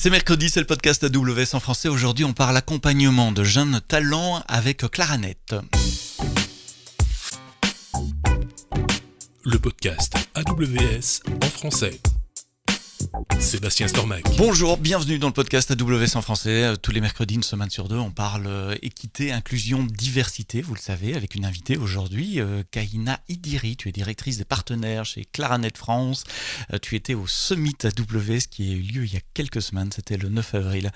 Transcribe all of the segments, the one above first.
C'est mercredi, c'est le podcast AWS en français. Aujourd'hui, on parle accompagnement de jeunes talents avec Claranet. Le podcast AWS en français. Sébastien Stormac. Bonjour, bienvenue dans le podcast AWS en français. Tous les mercredis, une semaine sur deux, on parle équité, inclusion, diversité, vous le savez, avec une invitée aujourd'hui, Kahina Idiri. Tu es directrice des partenaires chez Claranet France. Tu étais au Summit AWS qui a eu lieu il y a quelques semaines, c'était le 9 avril,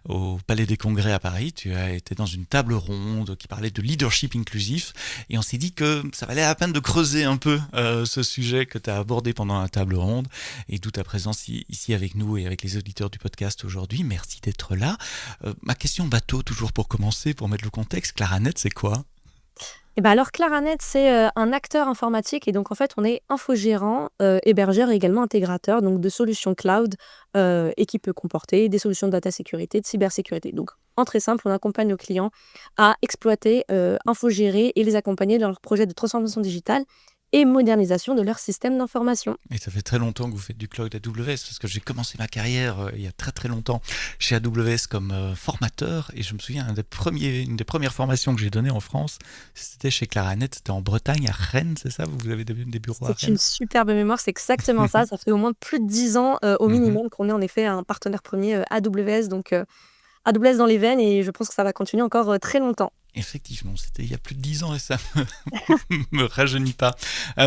au Palais des Congrès à Paris. Tu as été dans une table ronde qui parlait de leadership inclusif et on s'est dit que ça valait la peine de creuser un peu ce sujet que tu as abordé pendant la table ronde et d'où ta présence ici avec nous et avec les auditeurs du podcast aujourd'hui. Merci d'être là. Ma question bateau, toujours pour commencer, pour mettre le contexte, Claranet, c'est quoi ? Alors Claranet, c'est un acteur informatique et donc en fait on est infogérant, hébergeur et également intégrateur donc de solutions cloud et qui peut comporter des solutions de data sécurité, de cybersécurité. Donc en très simple, on accompagne nos clients à exploiter, infogérer et les accompagner dans leurs projets de transformation digitale et modernisation de leur système d'information. Et ça fait très longtemps que vous faites du cloud AWS, parce que j'ai commencé ma carrière il y a très très longtemps chez AWS comme formateur, et je me souviens, une des premières formations que j'ai données en France, c'était chez Claranet, c'était en Bretagne, à Rennes, c'est ça ? Vous avez des bureaux à Rennes ? C'est une superbe mémoire, c'est exactement ça. Ça fait au moins plus de 10 ans au minimum qu'on est en effet un partenaire premier AWS, donc AWS dans les veines, et je pense que ça va continuer encore très longtemps. Effectivement, c'était il y a plus de 10 ans et ça me rajeunit pas.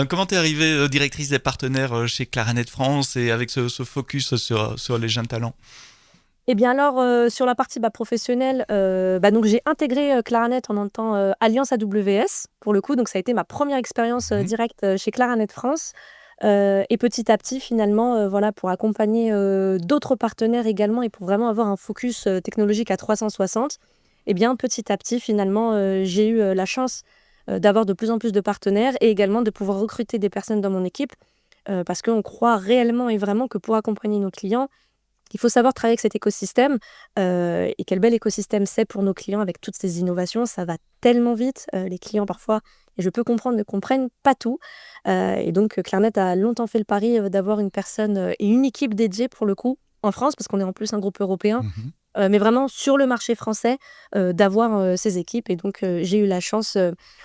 Comment t'es arrivée directrice des partenaires chez Claranet France et avec ce focus sur les jeunes talents ? Sur la partie professionnelle, donc j'ai intégré Claranet en même temps Alliance AWS pour le coup, donc ça a été ma première expérience directe chez Claranet France. Et petit à petit, finalement, pour accompagner d'autres partenaires également et pour vraiment avoir un focus technologique à 360, petit à petit, finalement, j'ai eu la chance d'avoir de plus en plus de partenaires et également de pouvoir recruter des personnes dans mon équipe parce qu'on croit réellement et vraiment que pour accompagner nos clients, il faut savoir travailler avec cet écosystème et quel bel écosystème c'est pour nos clients avec toutes ces innovations. Ça va tellement vite, les clients parfois, et je peux comprendre, ne comprennent pas tout. Et donc, Claranet a longtemps fait le pari d'avoir une personne et une équipe dédiée pour le coup en France, parce qu'on est en plus un groupe européen, mais vraiment sur le marché français, d'avoir ces équipes. Et donc, j'ai eu la chance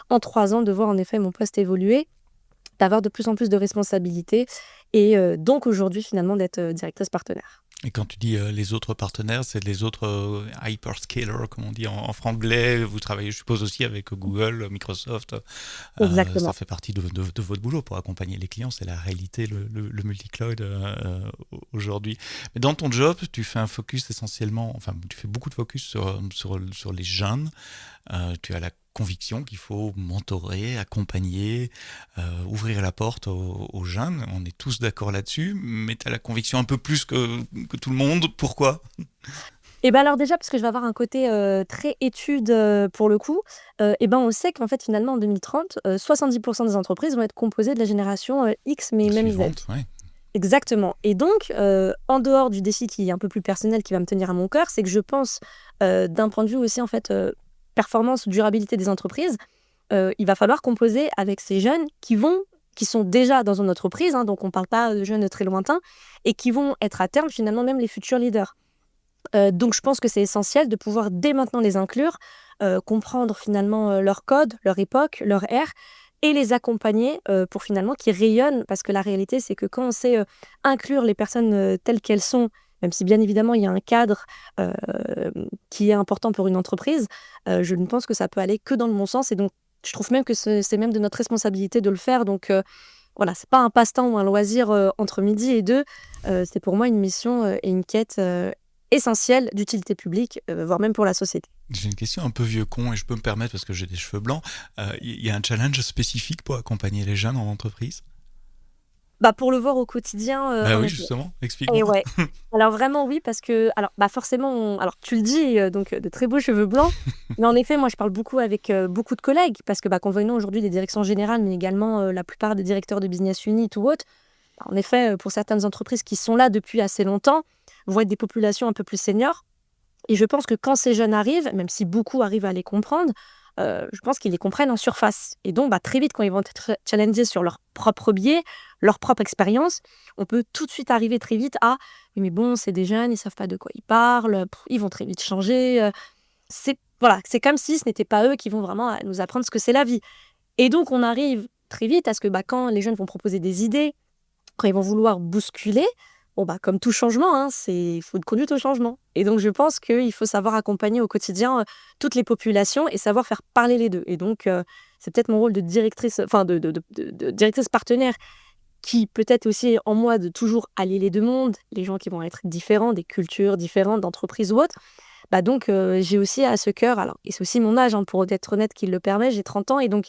en 3 ans de voir en effet mon poste évoluer, d'avoir de plus en plus de responsabilités et donc aujourd'hui finalement d'être directrice partenaire. Et quand tu dis les autres partenaires, c'est les autres hyperscalers, comme on dit en franglais. Vous travaillez, je suppose, aussi avec Google, Microsoft. Exactement. Ça fait partie de votre boulot pour accompagner les clients. C'est la réalité, le multi-cloud aujourd'hui. Mais dans ton job, tu fais un focus essentiellement, tu fais beaucoup de focus sur les jeunes. Tu as la conviction qu'il faut mentorer, accompagner, ouvrir la porte aux jeunes. On est tous d'accord là-dessus, mais tu as la conviction un peu plus que tout le monde. Pourquoi ? Alors déjà, parce que je vais avoir un côté très étude pour le coup, on sait qu'en fait finalement en 2030, 70% des entreprises vont être composées de la génération X, mais même Z. Ouais. Exactement. Et donc, en dehors du défi qui est un peu plus personnel, qui va me tenir à mon cœur, c'est que je pense, d'un point de vue aussi en fait performance ou durabilité des entreprises, il va falloir composer avec ces jeunes qui sont déjà dans une entreprise, donc on ne parle pas de jeunes très lointains, et qui vont être à terme finalement même les futurs leaders. Donc je pense que c'est essentiel de pouvoir dès maintenant les inclure, comprendre finalement leur code, leur époque, leur ère, et les accompagner pour finalement qu'ils rayonnent, parce que la réalité c'est que quand on sait inclure les personnes telles qu'elles sont, même si bien évidemment il y a un cadre qui est important pour une entreprise, je ne pense que ça peut aller que dans le bon sens, et donc je trouve même que c'est même de notre responsabilité de le faire. Donc c'est pas un passe-temps ou un loisir entre midi et 2, c'est pour moi une mission et une quête essentielle d'utilité publique, voire même pour la société. J'ai une question un peu vieux con, et je peux me permettre parce que j'ai des cheveux blancs. Il y a un challenge spécifique pour accompagner les jeunes en entreprise ? Pour le voir au quotidien. Oui, justement, explique-moi. Et ouais. Alors vraiment oui, parce que forcément, alors tu le dis, donc de très beaux cheveux blancs, mais en effet, moi je parle beaucoup avec beaucoup de collègues, parce que qu'on voit aujourd'hui des directions générales, mais également la plupart des directeurs de business unit ou autres, en effet, pour certaines entreprises qui sont là depuis assez longtemps, vont être des populations un peu plus seniors. Et je pense que quand ces jeunes arrivent, même si beaucoup arrivent à les comprendre, je pense qu'ils les comprennent en surface. Et donc, très vite, quand ils vont être challengés sur leur propre biais, leur propre expérience, on peut tout de suite arriver très vite à « mais bon, c'est des jeunes, ils savent pas de quoi ils parlent, ils vont très vite changer. » C'est comme si ce n'était pas eux qui vont vraiment nous apprendre ce que c'est la vie. Et donc, on arrive très vite à ce que quand les jeunes vont proposer des idées, quand ils vont vouloir bousculer, comme tout changement, hein, il faut de conduite au changement. Et donc, je pense qu'il faut savoir accompagner au quotidien toutes les populations et savoir faire parler les deux. Et donc, c'est peut-être mon rôle de directrice, de directrice partenaire qui peut-être aussi en moi de toujours allier les deux mondes, les gens qui vont être différents, des cultures différentes, d'entreprises ou autres. Donc, j'ai aussi à ce cœur, alors, et c'est aussi mon âge, hein, pour être honnête, qui le permet, j'ai 30 ans, et donc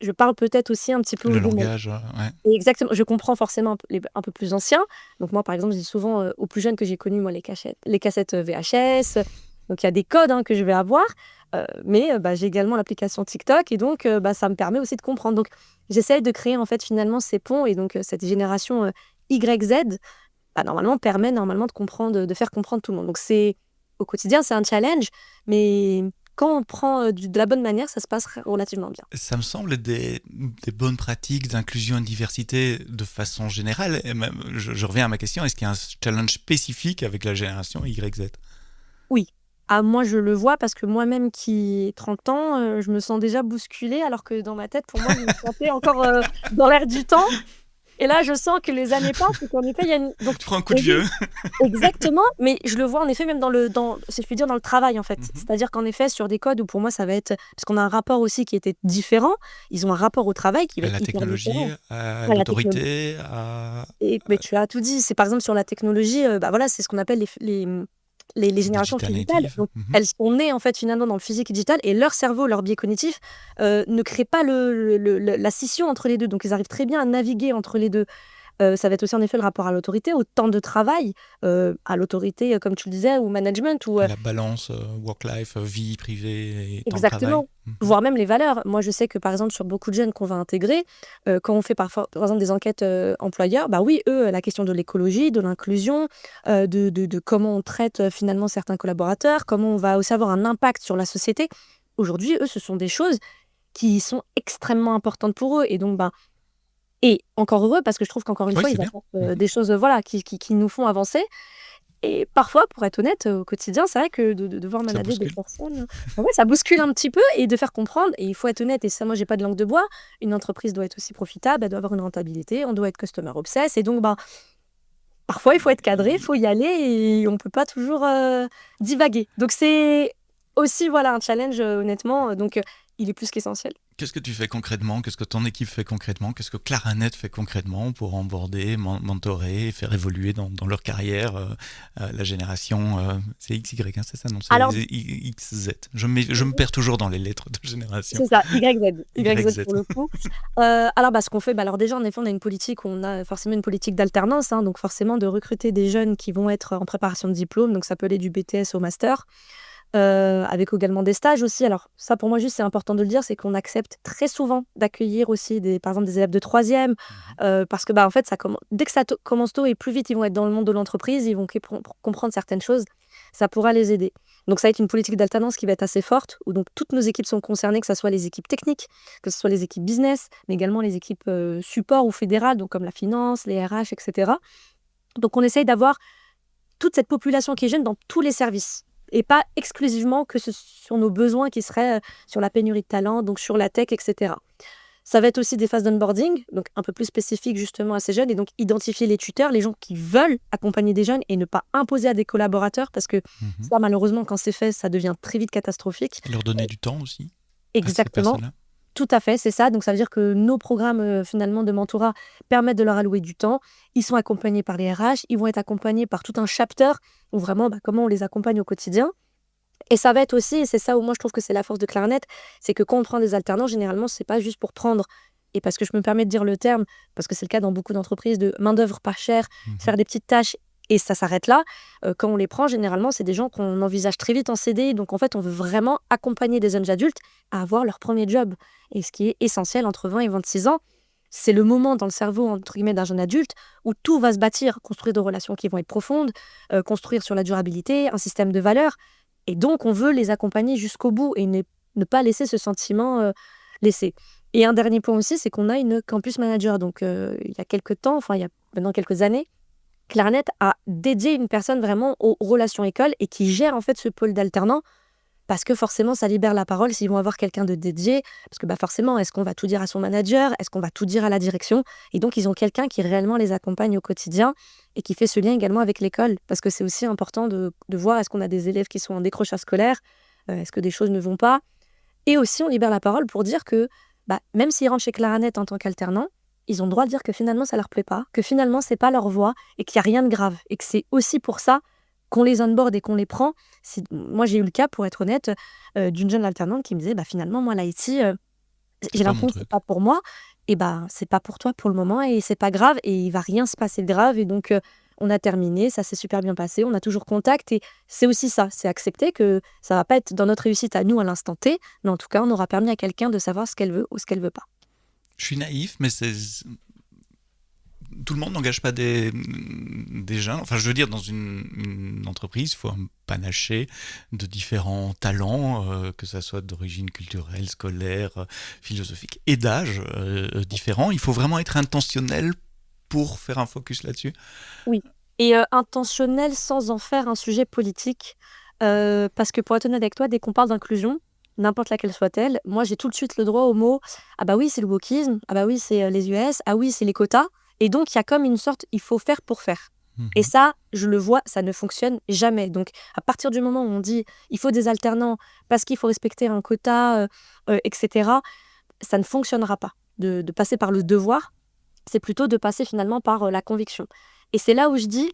je parle peut-être aussi un petit peu Le aux deux mondes. langage, ouais. Exactement, je comprends forcément un peu plus anciens. Donc moi, par exemple, je dis souvent aux plus jeunes que j'ai connus, moi, les cassettes VHS. Donc il y a des codes, hein, que je vais avoir, mais j'ai également l'application TikTok, et donc ça me permet aussi de comprendre. Donc j'essaye de créer en fait finalement ces ponts, et donc cette génération YZ, normalement permet de comprendre, de faire comprendre tout le monde. Donc au quotidien, c'est un challenge, mais quand on prend de la bonne manière, ça se passe relativement bien. Ça me semble des bonnes pratiques d'inclusion et de diversité de façon générale. Et même, je reviens à ma question, est-ce qu'il y a un challenge spécifique avec la génération YZ ? Oui. Moi, je le vois parce que moi-même qui ai 30 ans, je me sens déjà bousculée, alors que dans ma tête, pour moi, je me sentais encore dans l'air du temps. Et là, je sens que les années passent et qu'en effet, il y a une... Donc, tu prends un coup de vieux. Exactement, mais je le vois en effet même si je puis dire, dans le travail en fait. C'est-à-dire qu'en effet, sur des codes où pour moi ça va être... Parce qu'on a un rapport aussi qui était différent, ils ont un rapport au travail qui va À être la hyper technologie, différent. à la l'autorité, Mais tu as tout dit, c'est par exemple sur la technologie, c'est ce qu'on appelle les générations Digital digitales. native. Donc, elles sont nées en fait finalement dans le physique et digital, et leur cerveau, leur biais cognitif ne crée pas la scission entre les deux. Donc ils arrivent très bien à naviguer entre les deux. Ça va être aussi en effet le rapport à l'autorité, au temps de travail, à l'autorité, comme tu le disais, au management. La balance work-life, vie privée et temps de travail. Exactement, voire même les valeurs. Moi, je sais que par exemple, sur beaucoup de jeunes qu'on va intégrer, quand on fait parfois, par exemple, des enquêtes employeurs, oui, eux, la question de l'écologie, de l'inclusion, de comment on traite finalement certains collaborateurs, comment on va aussi avoir un impact sur la société. Aujourd'hui, eux, ce sont des choses qui sont extrêmement importantes pour eux. Et donc, et encore heureux, parce que je trouve qu'encore une fois, ils apportent des choses qui nous font avancer. Et parfois, pour être honnête, au quotidien, c'est vrai que de devoir manager des personnes, ça bouscule un petit peu, et de faire comprendre. Et il faut être honnête, et ça, moi, j'ai pas de langue de bois. Une entreprise doit être aussi profitable, elle doit avoir une rentabilité, on doit être customer obsess. Et donc, parfois, il faut être cadré, il faut y aller, et on peut pas toujours divaguer. Donc, c'est aussi un challenge, honnêtement. Donc, il est plus qu'essentiel. Qu'est-ce que tu fais concrètement ? Qu'est-ce que ton équipe fait concrètement ? Qu'est-ce que Claranet fait concrètement pour onboarder, mentorer, faire évoluer dans leur carrière la génération c'est XY, hein, c'est ça ? Non, c'est XZ. Je me perds toujours dans les lettres de génération. C'est ça, YZ pour le coup. Ce qu'on fait, alors déjà, en effet, on a une politique, on a forcément une politique d'alternance, hein, donc forcément de recruter des jeunes qui vont être en préparation de diplôme, donc ça peut aller du BTS au master. Avec également des stages aussi. Alors ça, pour moi, juste, c'est important de le dire, c'est qu'on accepte très souvent d'accueillir aussi par exemple des élèves de 3e, parce que en fait, dès que ça commence tôt, et plus vite ils vont être dans le monde de l'entreprise, ils vont comprendre certaines choses, ça pourra les aider. Donc ça va être une politique d'alternance qui va être assez forte, où donc toutes nos équipes sont concernées, que ce soit les équipes techniques, que ce soit les équipes business, mais également les équipes support ou fédérales, donc comme la finance, les RH, etc. Donc on essaye d'avoir toute cette population qui est jeune dans tous les services, et pas exclusivement que sur nos besoins qui seraient sur la pénurie de talent, donc sur la tech, etc. Ça va être aussi des phases d'onboarding, donc un peu plus spécifiques justement à ces jeunes, et donc identifier les tuteurs, les gens qui veulent accompagner des jeunes, et ne pas imposer à des collaborateurs, parce que ça, malheureusement, quand c'est fait, ça devient très vite catastrophique. Et leur donner du temps aussi. Exactement. Tout à fait, c'est ça. Donc, ça veut dire que nos programmes finalement de mentorat permettent de leur allouer du temps. Ils sont accompagnés par les RH, ils vont être accompagnés par tout un chapter où vraiment comment on les accompagne au quotidien. Et ça va être aussi, et c'est ça où moi je trouve que c'est la force de Claranet, c'est que quand on prend des alternants, généralement, c'est pas juste pour prendre, et parce que je me permets de dire le terme, parce que c'est le cas dans beaucoup d'entreprises, de main-d'œuvre pas chère, faire des petites tâches, et ça s'arrête là. Quand on les prend, généralement, c'est des gens qu'on envisage très vite en CDI. Donc, en fait, on veut vraiment accompagner des jeunes adultes à avoir leur premier job. Et ce qui est essentiel entre 20 et 26 ans, c'est le moment dans le cerveau, entre guillemets, d'un jeune adulte où tout va se bâtir, construire des relations qui vont être profondes, construire sur la durabilité, un système de valeurs. Et donc, on veut les accompagner jusqu'au bout et ne ne pas laisser ce sentiment laissé. Et un dernier point aussi, c'est qu'on a une campus manager. Donc, il y a quelques temps, enfin, il y a maintenant quelques années, Claranet a dédié une personne vraiment aux relations écoles et qui gère en fait ce pôle d'alternants parce que forcément, ça libère la parole s'ils vont avoir quelqu'un de dédié. Parce que forcément, est-ce qu'on va tout dire à son manager? Est-ce qu'on va tout dire à la direction? Et donc, ils ont quelqu'un qui réellement les accompagne au quotidien et qui fait ce lien également avec l'école. Parce que c'est aussi important de voir est-ce qu'on a des élèves qui sont en décrochage scolaire? Est-ce que des choses ne vont pas? Et aussi, on libère la parole pour dire que même s'ils rentrent chez Claranet en tant qu'alternants, ils ont le droit de dire que finalement, ça leur plaît pas, que finalement, c'est pas leur voie et qu'il n'y a rien de grave. Et que c'est aussi pour ça qu'on les onboard et qu'on les prend. Moi, j'ai eu le cas, pour être honnête, d'une jeune alternante qui me disait finalement, moi, l'IT, j'ai l'impression que c'est pas pour moi. Et c'est pas pour toi pour le moment et c'est pas grave et il va rien se passer de grave. Et donc, on a terminé, ça s'est super bien passé, on a toujours contact. Et c'est aussi ça, c'est accepter que ça va pas être dans notre réussite à nous à l'instant T, mais en tout cas, on aura permis à quelqu'un de savoir ce qu'elle veut ou ce qu'elle veut pas. Je suis naïf, mais tout le monde n'engage pas des jeunes. Enfin, je veux dire, dans une entreprise, il faut un panaché de différents talents, que ça soit d'origine culturelle, scolaire, philosophique et d'âge différents. Il faut vraiment être intentionnel pour faire un focus là-dessus. Oui, et intentionnel sans en faire un sujet politique. Parce que pour être honnête avec toi, dès qu'on parle d'inclusion, n'importe laquelle soit-elle, moi j'ai tout de suite le droit au mot « Ah oui, c'est le wokisme, ah oui, c'est les US, ah oui, c'est les quotas ». Et donc, il y a comme une sorte « il faut faire pour faire ». Et ça, je le vois, ça ne fonctionne jamais. Donc, à partir du moment où on dit « il faut des alternants parce qu'il faut respecter un quota, etc. », ça ne fonctionnera pas. De passer par le devoir, c'est plutôt de passer finalement par la conviction. Et c'est là où je dis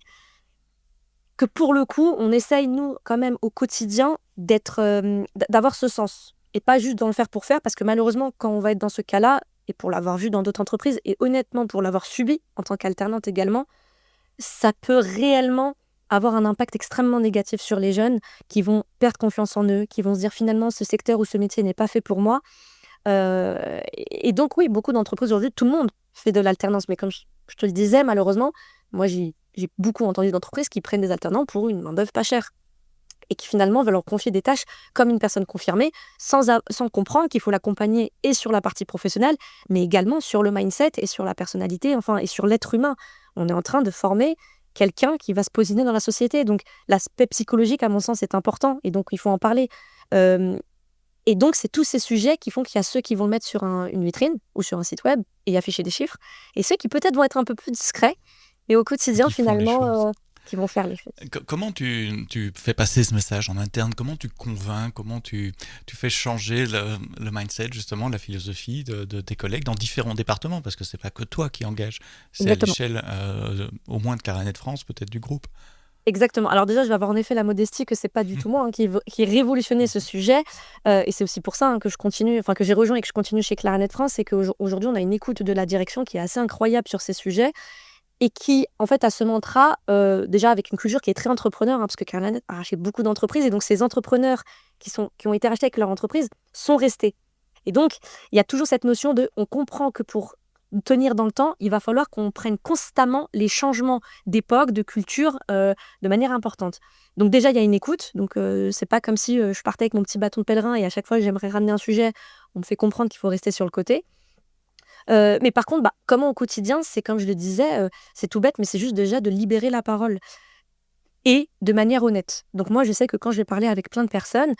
que pour le coup, on essaye, nous, quand même, au quotidien, d'avoir ce sens. Et pas juste dans le faire pour faire, parce que malheureusement, quand on va être dans ce cas-là, et pour l'avoir vu dans d'autres entreprises, et honnêtement, pour l'avoir subi en tant qu'alternante également, ça peut réellement avoir un impact extrêmement négatif sur les jeunes qui vont perdre confiance en eux, qui vont se dire finalement, ce secteur ou ce métier n'est pas fait pour moi. Et donc, oui, beaucoup d'entreprises aujourd'hui, tout le monde fait de l'alternance, mais comme je te le disais, malheureusement, moi, j'ai beaucoup entendu d'entreprises qui prennent des alternants pour une main-d'œuvre pas chère et qui finalement veulent leur confier des tâches comme une personne confirmée sans comprendre qu'il faut l'accompagner et sur la partie professionnelle, mais également sur le mindset et sur la personnalité, enfin, et sur l'être humain. On est en train de former quelqu'un qui va se positionner dans la société. Donc, l'aspect psychologique, à mon sens, est important et donc il faut en parler. Et donc, c'est tous ces sujets qui font qu'il y a ceux qui vont le mettre sur une vitrine ou sur un site web et afficher des chiffres, et ceux qui peut-être vont être un peu plus discrets, mais au quotidien, finalement, qui vont faire les choses. Comment tu fais passer ce message en interne? Comment tu convaincs? Comment tu fais changer le mindset, justement, la philosophie de tes collègues dans différents départements? Parce que c'est pas que toi qui engage, c'est Exactement. à l'échelle au moins de Claranet France, peut-être du groupe. Exactement. Alors déjà, je vais avoir en effet la modestie que c'est pas du tout moi qui ai révolutionné ce sujet. Et c'est aussi pour ça que je continue, enfin que j'ai rejoint et que je continue chez Claranet France, c'est qu'aujourd'hui, on a une écoute de la direction qui est assez incroyable sur ces sujets et qui, en fait, a ce mantra, déjà avec une culture qui est très entrepreneur, parce que Claranet a racheté beaucoup d'entreprises, et donc ces entrepreneurs qui ont été rachetés avec leur entreprise sont restés. Et donc, il y a toujours cette notion de, on comprend que pour tenir dans le temps, il va falloir qu'on prenne constamment les changements d'époque, de culture, de manière importante. Donc déjà, il y a une écoute. Donc, c'est pas comme si je partais avec mon petit bâton de pèlerin et à chaque fois que j'aimerais ramener un sujet, on me fait comprendre qu'il faut rester sur le côté. Mais par contre, comment au quotidien, c'est comme je le disais, c'est tout bête, mais c'est juste déjà de libérer la parole et de manière honnête. Donc moi, je sais que quand je vais parler avec plein de personnes,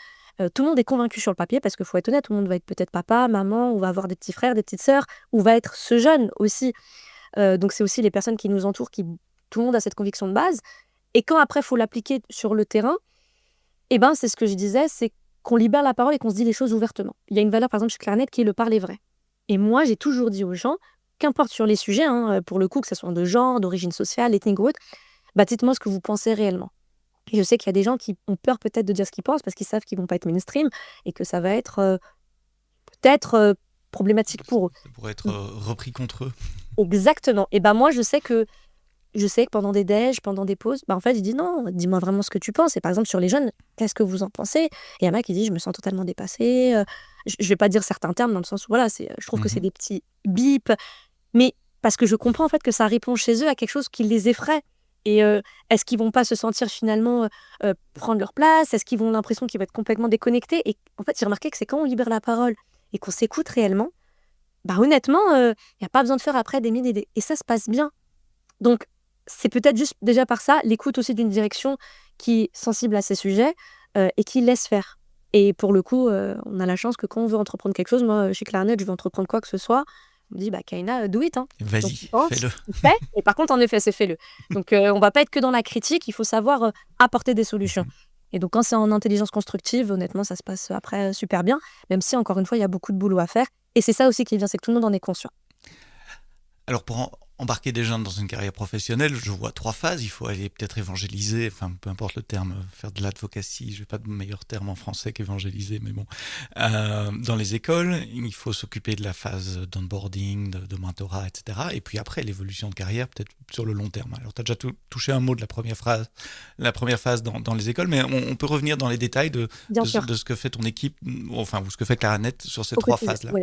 tout le monde est convaincu sur le papier, parce qu'il faut être honnête, tout le monde va être peut-être papa, maman, ou va avoir des petits frères, des petites sœurs, ou va être ce jeune aussi. Donc c'est aussi les personnes qui nous entourent, tout le monde a cette conviction de base. Et quand après, il faut l'appliquer sur le terrain, c'est ce que je disais, c'est qu'on libère la parole et qu'on se dit les choses ouvertement. Il y a une valeur, par exemple, chez Claranet, qui est le parler vrai. Et moi, j'ai toujours dit aux gens, qu'importe sur les sujets, pour le coup, que ce soit de genre, d'origine sociale, ethnique ou autre, dites-moi ce que vous pensez réellement. Et je sais qu'il y a des gens qui ont peur peut-être de dire ce qu'ils pensent parce qu'ils savent qu'ils vont pas être mainstream et que ça va être peut-être problématique pour eux. Ça pourrait être repris contre eux. Exactement. Et moi, je sais que pendant des déj, pendant des pauses, en fait, je dis non, dis-moi vraiment ce que tu penses. Et par exemple, sur les jeunes, qu'est-ce que vous en pensez? Et il y en a qui disent, je me sens totalement dépassée. Je vais pas dire certains termes dans le sens où, voilà, je trouve que c'est des petits bips. Mais parce que je comprends, en fait, que ça répond chez eux à quelque chose qui les effraie. Et est-ce qu'ils vont pas se sentir finalement prendre leur place? Est-ce qu'ils vont l'impression qu'ils vont être complètement déconnectés? Et en fait, j'ai remarqué que c'est quand on libère la parole et qu'on s'écoute réellement, bah honnêtement, il n'y a pas besoin de faire après des mille et des... Et ça se passe bien. Donc, c'est peut-être juste déjà par ça, l'écoute aussi d'une direction qui est sensible à ces sujets et qui laisse faire. Et pour le coup, on a la chance que quand on veut entreprendre quelque chose, moi, chez Clarinet, je veux entreprendre quoi que ce soit, on me dit, bah, Kaina, do it. Hein. Donc, Vas-y, tu penses, fais-le. tu fais. Et par contre, en effet, c'est fais-le. Donc, on va pas être que dans la critique, il faut savoir apporter des solutions. Et donc, quand c'est en intelligence constructive, honnêtement, ça se passe après super bien, même si, encore une fois, il y a beaucoup de boulot à faire. Et c'est ça aussi qui vient, c'est que tout le monde en est conscient. Alors pour embarquer des jeunes dans une carrière professionnelle, je vois 3 phases. Il faut aller peut-être évangéliser, enfin peu importe le terme, faire de l'advocacy, je n'ai pas de meilleur terme en français qu'évangéliser, mais bon. Dans les écoles, il faut s'occuper de la phase d'onboarding, de mentorat, etc. Et puis après, l'évolution de carrière, peut-être sur le long terme. Alors tu as déjà touché un mot de la première phase dans les écoles, mais on peut revenir dans les détails de ce que fait ton équipe, enfin ou ce que fait Claranet sur ces 3 phases-là. Oui.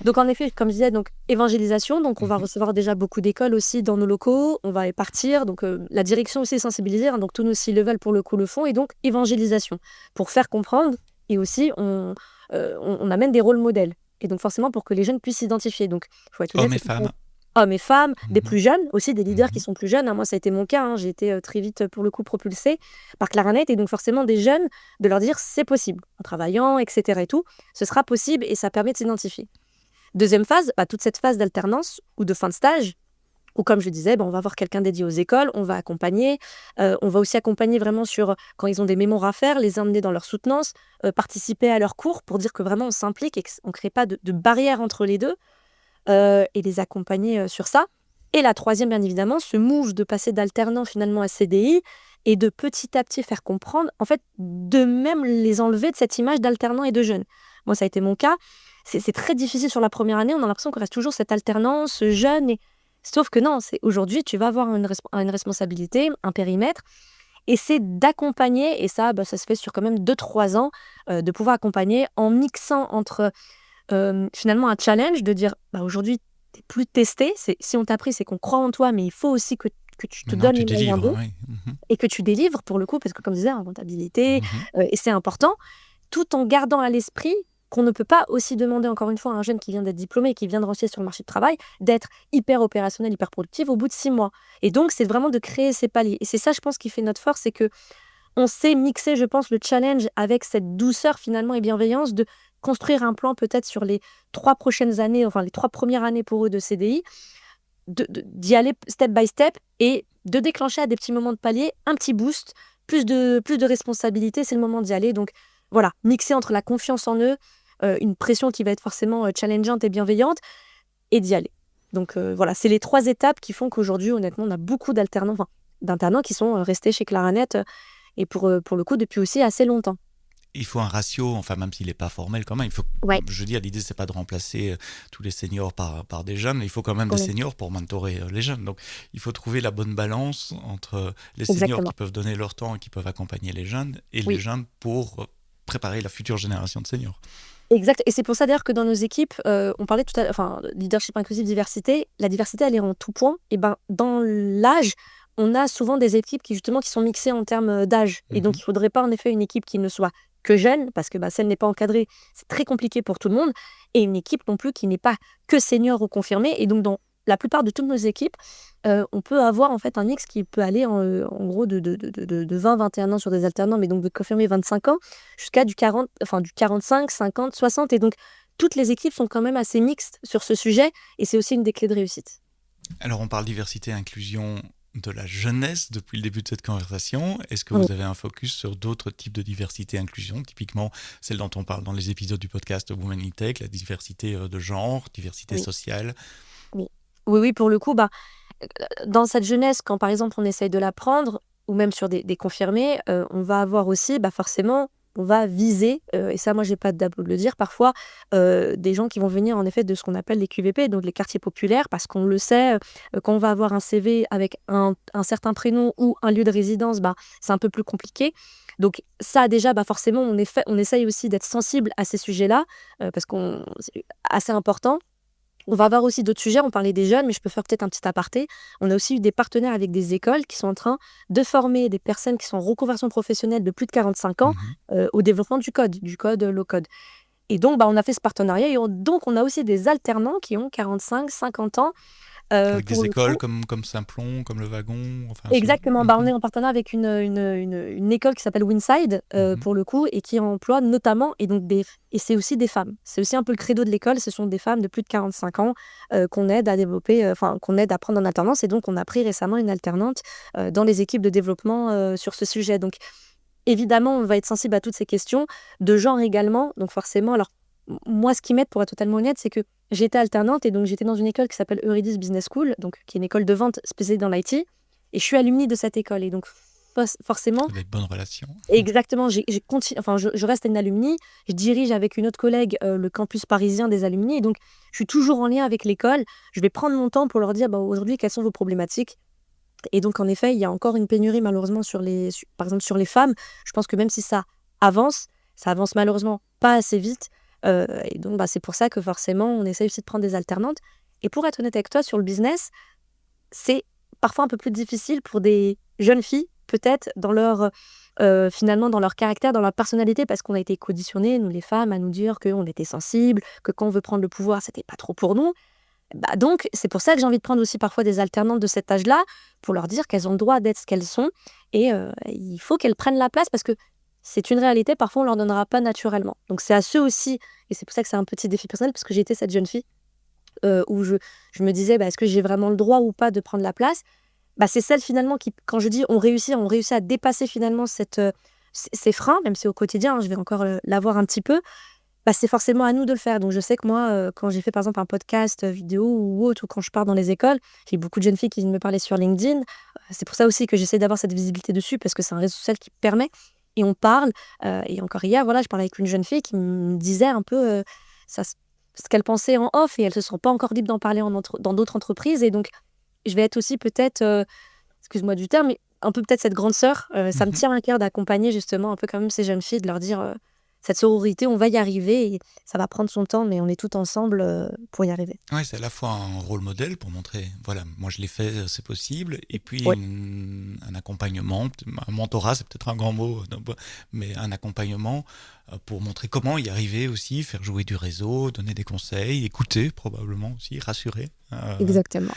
Donc en effet, comme je disais, donc évangélisation, donc on va recevoir déjà beaucoup d'écoles aussi dans nos locaux, on va y partir, donc la direction aussi est sensibilisée, hein, donc tous nos C-level pour le coup le font, et donc évangélisation, pour faire comprendre, et aussi on amène des rôles modèles, et donc forcément pour que les jeunes puissent s'identifier, donc il faut être honnête, hommes et femmes, des plus jeunes, aussi des leaders qui sont plus jeunes, hein. Moi ça a été mon cas, hein. J'ai été très vite pour le coup propulsée par Claranet, et donc forcément des jeunes, de leur dire c'est possible, en travaillant, etc. et tout, ce sera possible, et ça permet de s'identifier. Deuxième phase, toute cette phase d'alternance ou de fin de stage, où comme je disais, on va avoir quelqu'un dédié aux écoles, on va accompagner, on va aussi accompagner vraiment sur, quand ils ont des mémoires à faire, les emmener dans leur soutenance, participer à leurs cours pour dire que vraiment on s'implique et qu'on ne crée pas de barrière entre les deux, et les accompagner sur ça. Et la troisième, bien évidemment, ce move de passer d'alternant finalement à CDI et de petit à petit faire comprendre, en fait, de même les enlever de cette image d'alternant et de jeune. Moi, ça a été mon cas. C'est très difficile sur la première année, on a l'impression qu'il reste toujours cette alternance, ce jeune, sauf que non, aujourd'hui, tu vas avoir une responsabilité, un périmètre, et c'est d'accompagner, et ça se fait sur quand même 2-3 ans, de pouvoir accompagner en mixant entre finalement un challenge, de dire aujourd'hui, tu n'es plus testé, si on t'a pris, c'est qu'on croit en toi, mais il faut aussi que tu te donnes les moyens d'eux, et que tu délivres pour le coup, parce que comme je disais, en rentabilité, et c'est important, tout en gardant à l'esprit qu'on ne peut pas aussi demander, encore une fois, à un jeune qui vient d'être diplômé, qui vient de rentrer sur le marché du travail, d'être hyper opérationnel, hyper productif au bout de 6 mois. Et donc, c'est vraiment de créer ces paliers. Et c'est ça, je pense, qui fait notre force, c'est que on sait mixer, je pense, le challenge avec cette douceur, finalement, et bienveillance de construire un plan peut-être sur les 3 prochaines années, enfin les 3 premières années pour eux de CDI, d'y aller step by step et de déclencher à des petits moments de palier un petit boost, plus de responsabilité, c'est le moment d'y aller. Donc voilà, mixer entre la confiance en eux, une pression qui va être forcément challengeante et bienveillante, et d'y aller. Donc voilà, c'est les 3 étapes qui font qu'aujourd'hui, honnêtement, on a beaucoup d'alternants qui sont restés chez Claranet, et pour le coup, depuis aussi assez longtemps. Il faut un ratio, enfin même s'il n'est pas formel quand même, je veux dire, l'idée c'est pas de remplacer tous les seniors par des jeunes, il faut quand même des seniors pour mentorer les jeunes. Donc il faut trouver la bonne balance entre les seniors qui peuvent donner leur temps et qui peuvent accompagner les jeunes, et les jeunes pour préparer la future génération de seniors. Exact, et c'est pour ça d'ailleurs que dans nos équipes, on parlait tout à l'heure, leadership inclusif, diversité, la diversité elle est en tout point, et dans l'âge, on a souvent des équipes qui sont mixées en termes d'âge, et donc il ne faudrait pas en effet une équipe qui ne soit que jeune, parce que si elle n'est pas encadrée, c'est très compliqué pour tout le monde, et une équipe non plus qui n'est pas que senior ou confirmée, et donc dans la plupart de toutes nos équipes, on peut avoir en fait un mix qui peut aller en gros de 20-21 ans sur des alternants, mais donc de confirmer 25 ans, jusqu'à du 45, 50, 60, et donc toutes les équipes sont quand même assez mixtes sur ce sujet, et c'est aussi une des clés de réussite. Alors on parle diversité et inclusion de la jeunesse depuis le début de cette conversation. Est-ce que vous avez un focus sur d'autres types de diversité et inclusion, typiquement celle dont on parle dans les épisodes du podcast Women in Tech, la diversité de genre, diversité sociale? Oui, pour le coup, dans cette jeunesse, quand par exemple on essaye de l'apprendre, ou même sur des confirmés, on va avoir aussi forcément, on va viser, et ça moi j'ai pas de tabou de le dire, parfois des gens qui vont venir en effet de ce qu'on appelle les QVP, donc les quartiers populaires, parce qu'on le sait, quand on va avoir un CV avec un certain prénom ou un lieu de résidence, c'est un peu plus compliqué. Donc ça déjà, forcément on essaye aussi d'être sensible à ces sujets-là, parce que c'est assez important. On va avoir aussi d'autres sujets, on parlait des jeunes, mais je peux faire peut-être un petit aparté. On a aussi eu des partenaires avec des écoles qui sont en train de former des personnes qui sont en reconversion professionnelle de plus de 45 ans Mhm. au développement du code low-code. Et donc, on a fait ce partenariat. Et donc, on a aussi des alternants qui ont 45, 50 ans. Avec Pour des le écoles coup, comme Simplon, comme Le Wagon, enfin exactement. On Mhm. est en partenariat avec une école qui s'appelle Winside, Mhm. pour le coup, et qui emploie notamment, et c'est aussi des femmes. C'est aussi un peu le credo de l'école. Ce sont des femmes de plus de 45 ans qu'on aide à développer, qu'on aide à prendre en alternance. Et donc, on a pris récemment une alternante dans les équipes de développement sur ce sujet. Donc, évidemment, on va être sensible à toutes ces questions, de genre également. Donc forcément, alors moi, ce qui m'aide, pour être totalement honnête, c'est que j'étais alternante et donc j'étais dans une école qui s'appelle Eurydice Business School, donc qui est une école de vente spécialisée dans l'IT. Et je suis alumni de cette école. Et donc forcément, Avec bonnes relations. exactement, je reste une alumni. Je dirige avec une autre collègue le campus parisien des alumni. Et donc, je suis toujours en lien avec l'école. Je vais prendre mon temps pour leur dire, aujourd'hui, quelles sont vos problématiques. Et donc, en effet, il y a encore une pénurie, malheureusement, par exemple, sur les femmes. Je pense que même si ça avance malheureusement pas assez vite. Et donc, c'est pour ça que forcément, on essaie aussi de prendre des alternantes. Et pour être honnête avec toi, sur le business, c'est parfois un peu plus difficile pour des jeunes filles, peut-être, finalement, dans leur caractère, dans leur personnalité, parce qu'on a été conditionnées, nous les femmes, à nous dire qu'on était sensibles, que quand on veut prendre le pouvoir, c'était pas trop pour nous. Donc, c'est pour ça que j'ai envie de prendre aussi parfois des alternantes de cet âge-là, pour leur dire qu'elles ont le droit d'être ce qu'elles sont, et il faut qu'elles prennent la place, parce que c'est une réalité, parfois on leur donnera pas naturellement. Donc c'est à ceux aussi, et c'est pour ça que c'est un petit défi personnel, parce que j'ai été cette jeune fille où je me disais, est-ce que j'ai vraiment le droit ou pas de prendre la place. C'est celle finalement qui, quand je dis on réussit à dépasser finalement ces freins, même si au quotidien, je vais encore l'avoir un petit peu. C'est forcément à nous de le faire. Donc, je sais que moi, quand j'ai fait par exemple un podcast vidéo ou autre, ou quand je pars dans les écoles, j'ai beaucoup de jeunes filles qui viennent me parler sur LinkedIn. C'est pour ça aussi que j'essaie d'avoir cette visibilité dessus, parce que c'est un réseau social qui permet. Et on parle. Et encore hier, voilà, je parlais avec une jeune fille qui me disait un peu ça, ce qu'elle pensait en off, et elle se sent pas encore libre d'en parler dans d'autres entreprises. Et donc, je vais être aussi peut-être, excuse-moi du terme, mais un peu peut-être cette grande sœur. Ça me Mhm. tient à cœur d'accompagner justement un peu quand même ces jeunes filles, de leur dire cette sororité, on va y arriver, et ça va prendre son temps, mais on est tout ensemble pour y arriver. Ouais, c'est à la fois un rôle modèle pour montrer, voilà, moi je l'ai fait, c'est possible, et puis Ouais. un accompagnement, un mentorat, c'est peut-être un grand mot, mais un accompagnement pour montrer comment y arriver aussi, faire jouer du réseau, donner des conseils, écouter probablement aussi, rassurer. Exactement.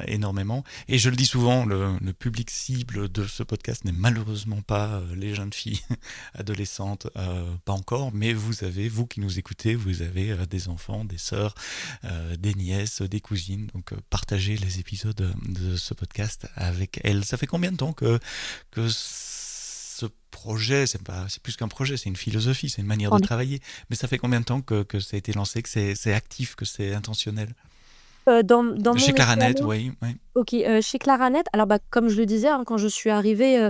Énormément. Et je le dis souvent, le public cible de ce podcast n'est malheureusement pas les jeunes filles adolescentes, pas encore, mais vous qui nous écoutez, vous avez des enfants, des sœurs, des nièces, des cousines, donc partagez les épisodes de ce podcast avec elles. Ça fait combien de temps que ce projet, c'est plus qu'un projet, c'est une philosophie, c'est une manière de En travailler, mais ça fait combien de temps que ça a été lancé, que c'est actif, que c'est intentionnel? dans mon Chez Claranet, expérience, oui. Oui. ok, chez Claranet, alors comme je le disais, hein, quand je suis arrivée,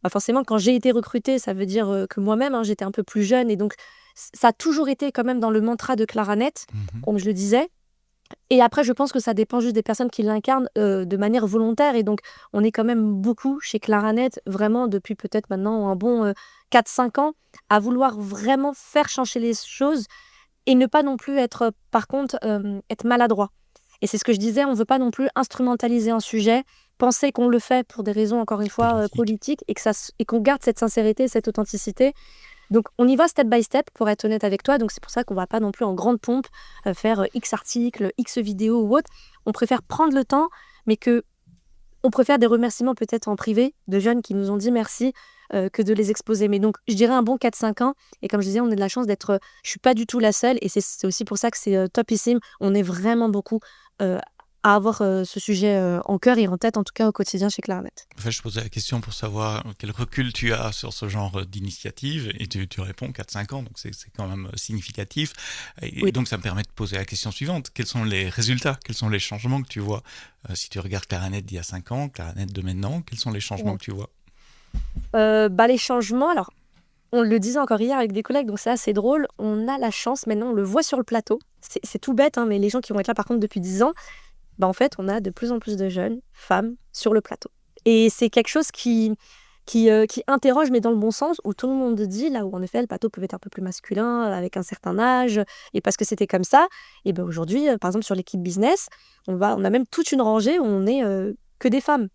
forcément, quand j'ai été recrutée, ça veut dire que moi-même, hein, j'étais un peu plus jeune, et donc ça a toujours été quand même dans le mantra de Claranet, Mhm. comme je le disais. Et après, je pense que ça dépend juste des personnes qui l'incarnent de manière volontaire. Et donc, on est quand même beaucoup chez Claranet, vraiment depuis peut-être maintenant un bon 4-5 ans, à vouloir vraiment faire changer les choses, et ne pas non plus être, par contre, être maladroit. Et c'est ce que je disais, on ne veut pas non plus instrumentaliser un sujet, penser qu'on le fait pour des raisons, encore une fois, Politique. politiques, et qu'on garde cette sincérité, cette authenticité. Donc, on y va step by step, pour être honnête avec toi. Donc, c'est pour ça qu'on ne va pas non plus en grande pompe faire X articles, X vidéos ou autre. On préfère prendre le temps, mais on préfère des remerciements peut-être en privé de jeunes qui nous ont dit merci, que de les exposer. Mais donc, je dirais un bon 4-5 ans. Et comme je disais, on a de la chance d'être. Je suis pas du tout la seule. Et c'est aussi pour ça que c'est topissime. On est vraiment beaucoup à avoir ce sujet en cœur et en tête, en tout cas au quotidien chez Claranet. En fait, je posais la question pour savoir quel recul tu as sur ce genre d'initiative, et tu réponds 4-5 ans, donc c'est quand même significatif. Et Oui. donc, ça me permet de poser la question suivante. Quels sont les résultats? Quels sont les changements que tu vois? Si tu regardes Claranet d'il y a 5 ans, Claranet de maintenant, quels sont les changements Ouais. que tu vois? Les changements, alors, on le disait encore hier avec des collègues, donc c'est assez drôle. On a la chance, maintenant, on le voit sur le plateau. C'est tout bête, hein, mais les gens qui vont être là, par contre, depuis 10 ans, en fait, on a de plus en plus de jeunes femmes sur le plateau. Et c'est quelque chose qui qui interroge, mais dans le bon sens, où tout le monde dit, là où en effet le plateau pouvait être un peu plus masculin, avec un certain âge, et parce que c'était comme ça, et ben aujourd'hui, par exemple sur l'équipe business, on a même toute une rangée où on est que des femmes.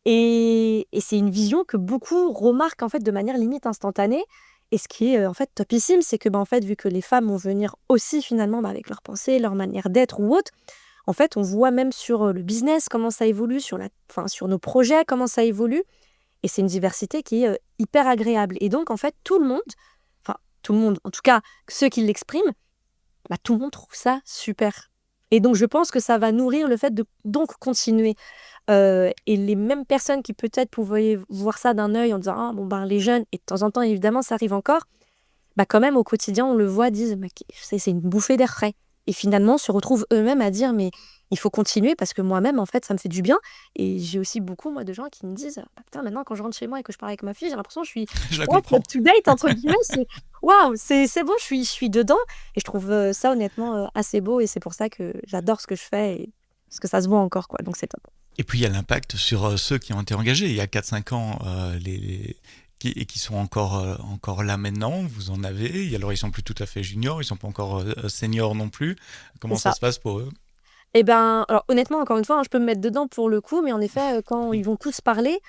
Et c'est une vision que beaucoup remarquent en fait de manière limite instantanée. Et ce qui est en fait topissime, c'est que en fait, vu que les femmes vont venir aussi finalement avec leurs pensées, leur manière d'être ou autre, en fait, on voit même sur le business comment ça évolue, sur nos projets comment ça évolue. Et c'est une diversité qui est hyper agréable. Et donc, en fait, tout le monde, en tout cas ceux qui l'expriment, tout le monde trouve ça super. Et donc, je pense que ça va nourrir le fait de donc continuer. Et les mêmes personnes qui peut-être pouvaient voir ça d'un œil en disant ah, bon, les jeunes, et de temps en temps, évidemment, ça arrive encore, quand même, au quotidien, on le voit, disent c'est une bouffée d'air frais. Et finalement, se retrouvent eux-mêmes à dire mais il faut continuer parce que moi-même, en fait, ça me fait du bien. Et j'ai aussi beaucoup, moi, de gens qui me disent putain, maintenant, quand je rentre chez moi et que je parle avec ma fille, j'ai l'impression que je suis Je la comprends. up to date, entre guillemets. C'est waouh, c'est bon, je suis dedans. Et je trouve ça, honnêtement, assez beau. Et c'est pour ça que j'adore ce que je fais. Et parce que ça se voit encore, quoi. Donc, c'est top. Et puis il y a l'impact sur ceux qui ont été engagés il y a 4-5 ans, qui sont encore là maintenant. Vous en avez, alors ils sont plus tout à fait juniors, ils sont pas encore seniors non plus. Comment ça se passe pour eux? Eh ben, alors honnêtement, encore une fois, je peux me mettre dedans pour le coup, mais en effet, quand ils vont tous parler,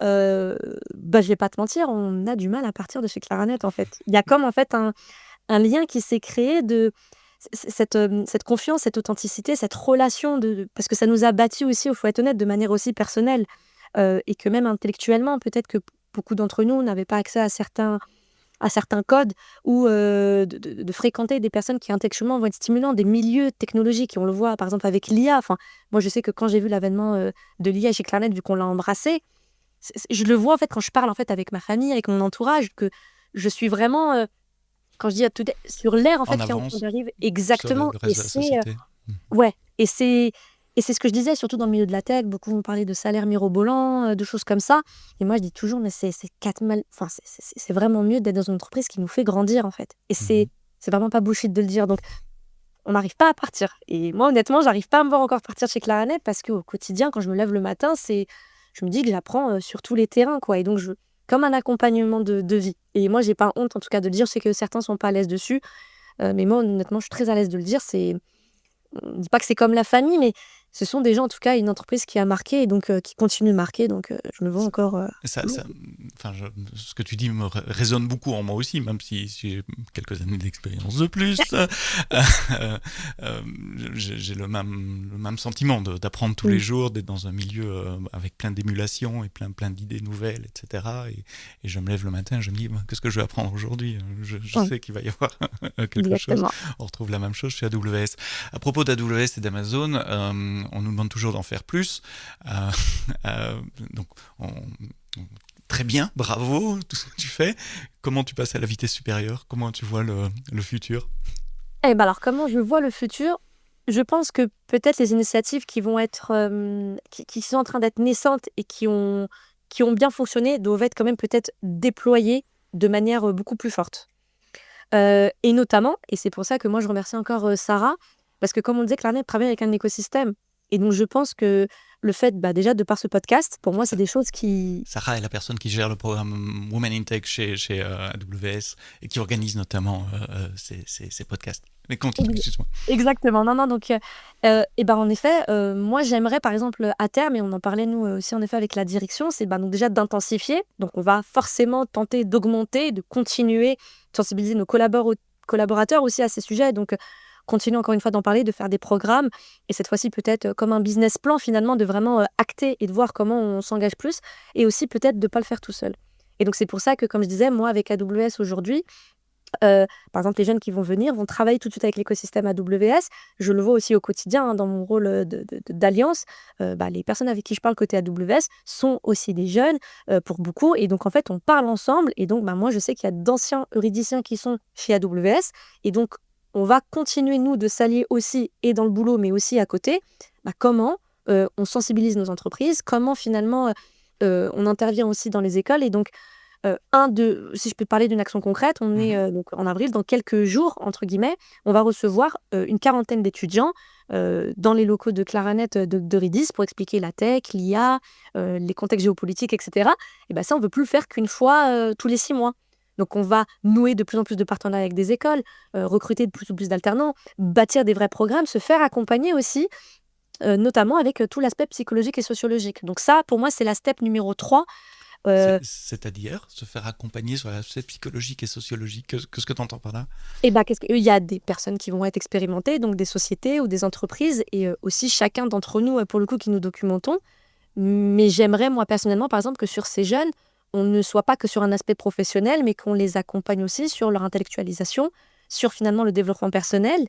je vais pas te mentir, on a du mal à partir de chez Claranet, en fait. Il y a comme en fait un lien qui s'est créé de cette confiance, cette authenticité, cette relation parce que ça nous a bâtis aussi, il faut être honnête, de manière aussi personnelle, et que même intellectuellement, peut-être que beaucoup d'entre nous n'avaient pas accès à certains codes ou de fréquenter des personnes qui intellectuellement vont être stimulantes, des milieux technologiques. Et on le voit par exemple avec l'IA. Enfin, moi, je sais que quand j'ai vu l'avènement de l'IA chez Claranet, vu qu'on l'a embrassé, je le vois en fait quand je parle en fait avec ma famille, avec mon entourage, que je suis vraiment, quand je dis sur l'air en fait qui est en train d'arriver. Exactement. Sur le reste de la société. Ouais. Et c'est ce que je disais, surtout dans le milieu de la tech. Beaucoup vont parler de salaires mirobolants, de choses comme ça. Et moi, je dis toujours, mais c'est vraiment mieux d'être dans une entreprise qui nous fait grandir, en fait. Et c'est vraiment pas bullshit de le dire. Donc, on n'arrive pas à partir. Et moi, honnêtement, j'arrive pas à me voir encore partir chez Claranet parce qu'au quotidien, quand je me lève le matin, je me dis que j'apprends sur tous les terrains, quoi. Et donc, comme un accompagnement de vie. Et moi, j'ai pas honte, en tout cas, de le dire. Je sais que certains sont pas à l'aise dessus. Mais moi, honnêtement, je suis très à l'aise de le dire. On ne dit pas que c'est comme la famille, mais ce sont des gens, en tout cas, une entreprise qui a marqué et donc qui continue de marquer. Donc, je me vois encore. Ce que tu dis me résonne beaucoup en moi aussi, même si j'ai quelques années d'expérience de plus. J'ai le même sentiment d'apprendre tous les jours, d'être dans un milieu avec plein d'émulation et plein d'idées nouvelles, etc. Et je me lève le matin, je me dis qu'est-ce que je vais apprendre aujourd'hui. Je sais qu'il va y avoir quelque chose. On retrouve la même chose chez AWS. À propos d'AWS et d'Amazon, on nous demande toujours d'en faire plus. Donc, très bien, bravo, tout ce que tu fais. Comment tu passes à la vitesse supérieure? Comment tu vois le futur? Alors, comment je vois le futur? Je pense que peut-être les initiatives qui vont être, qui sont en train d'être naissantes et qui ont bien fonctionné doivent être quand même peut-être déployées de manière beaucoup plus forte. Et notamment, et c'est pour ça que moi je remercie encore Sarah, parce que comme on le disait, Claranet travaille avec un écosystème. Et donc je pense que le fait, déjà de par ce podcast, pour moi c'est des choses qui... Sarah est la personne qui gère le programme Women in Tech chez AWS et qui organise notamment ces podcasts. Mais continue, excuse-moi. Exactement, non, donc en effet, moi j'aimerais par exemple à terme, et on en parlait nous aussi en effet avec la direction, c'est donc déjà d'intensifier, donc on va forcément tenter d'augmenter, de continuer, de sensibiliser nos collaborateurs aussi à ces sujets, donc continuer encore une fois d'en parler, de faire des programmes, et cette fois-ci peut-être comme un business plan finalement, de vraiment acter et de voir comment on s'engage plus, et aussi peut-être de ne pas le faire tout seul. Et donc c'est pour ça que, comme je disais, moi avec AWS aujourd'hui, par exemple, les jeunes qui vont venir vont travailler tout de suite avec l'écosystème AWS. Je le vois aussi au quotidien dans mon rôle d'alliance. Les personnes avec qui je parle côté AWS sont aussi des jeunes pour beaucoup. Et donc, en fait, on parle ensemble. Et donc, moi, je sais qu'il y a d'anciens euridiciens qui sont chez AWS. Et donc, on va continuer, nous, de s'allier aussi et dans le boulot, mais aussi à côté. Comment on sensibilise nos entreprises, comment finalement on intervient aussi dans les écoles. Et donc, Si je peux parler d'une action concrète, on est donc en avril, dans quelques jours, entre guillemets, on va recevoir une quarantaine d'étudiants dans les locaux de Claranet d'Eurydice pour expliquer la tech, l'IA, les contextes géopolitiques, etc. Et ben ça, on ne veut plus le faire qu'une fois tous les 6 mois. Donc, on va nouer de plus en plus de partenariats avec des écoles, recruter de plus en plus d'alternants, bâtir des vrais programmes, se faire accompagner aussi, notamment avec tout l'aspect psychologique et sociologique. Donc ça, pour moi, c'est la step numéro 3. C'est-à-dire se faire accompagner sur l'aspect psychologique et sociologique. Qu'est-ce que tu entends par là? Et ben, il y a des personnes qui vont être expérimentées, donc des sociétés ou des entreprises, et aussi chacun d'entre nous, pour le coup, qui nous documentons. Mais j'aimerais, moi, personnellement, par exemple, que sur ces jeunes, on ne soit pas que sur un aspect professionnel, mais qu'on les accompagne aussi sur leur intellectualisation, sur finalement le développement personnel,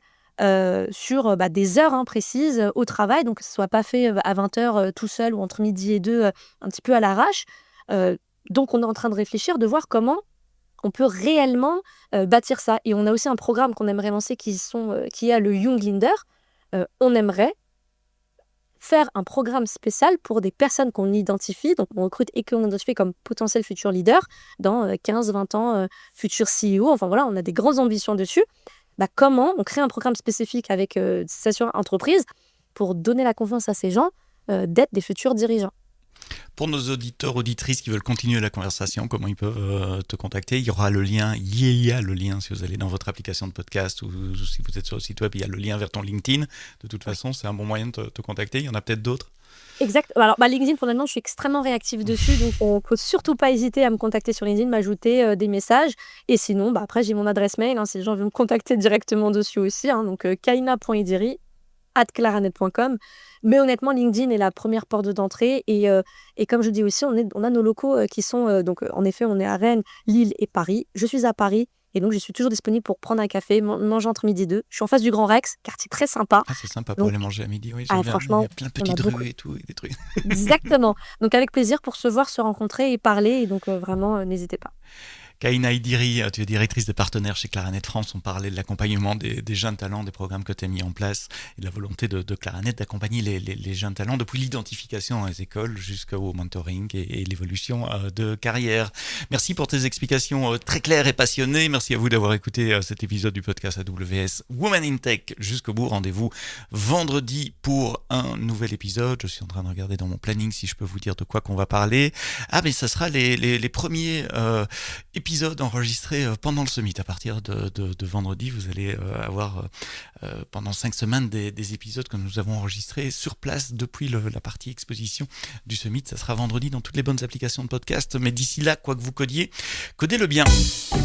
sur des heures précises au travail, donc que ce ne soit pas fait à 20h tout seul ou entre midi et 2 un petit peu à l'arrache. Donc on est en train de réfléchir, de voir comment on peut réellement bâtir ça. Et on a aussi un programme qu'on aimerait lancer qui est le Young Leader. On aimerait faire un programme spécial pour des personnes qu'on identifie, donc on recrute et qu'on identifie comme potentiels futurs leaders dans 15-20 ans, futurs CEO. Enfin voilà, on a des grandes ambitions dessus. Comment on crée un programme spécifique avec cette entreprise pour donner la confiance à ces gens d'être des futurs dirigeants. Pour nos auditeurs, auditrices qui veulent continuer la conversation, comment ils peuvent te contacter? Il y a le lien si vous allez dans votre application de podcast ou si vous êtes sur le site web, il y a le lien vers ton LinkedIn. De toute façon, c'est un bon moyen de te contacter. Il y en a peut-être d'autres? Exact. Alors, LinkedIn, fondamentalement, je suis extrêmement réactive dessus, donc on ne faut surtout pas hésiter à me contacter sur LinkedIn, m'ajouter des messages. Et sinon, après, j'ai mon adresse mail, si les gens veulent me contacter directement dessus aussi, donc kaina.idiri@claranet.com. Mais honnêtement, LinkedIn est la première porte d'entrée. Et comme je dis aussi, on a nos locaux qui sont... donc, en effet, on est à Rennes, Lille et Paris. Je suis à Paris. Et donc, je suis toujours disponible pour prendre un café, manger entre midi et 2. Je suis en face du Grand Rex, quartier très sympa. Ah, c'est sympa pour aller manger à midi. Oui, franchement, il y a plein de petites rues et tout, et des trucs. Exactement. Donc, avec plaisir pour se voir, se rencontrer et parler. Et donc, vraiment, n'hésitez pas. Kaina Idiri, tu es directrice des partenaires chez Claranet France. On parlait de l'accompagnement des jeunes talents, des programmes que tu as mis en place et de la volonté de Claranet d'accompagner les jeunes talents depuis l'identification dans les écoles jusqu'au mentoring et l'évolution de carrière. Merci pour tes explications très claires et passionnées. Merci à vous d'avoir écouté cet épisode du podcast AWS Women in Tech jusqu'au bout. Rendez-vous vendredi pour un nouvel épisode. Je suis en train de regarder dans mon planning si je peux vous dire de quoi qu'on va parler. Mais ça sera les premiers épisodes enregistrés pendant le Summit. À partir de vendredi, vous allez avoir pendant 5 semaines des épisodes que nous avons enregistrés sur place depuis la partie exposition du Summit. Ça sera vendredi dans toutes les bonnes applications de podcast. Mais d'ici là, quoi que vous codiez, codez-le bien.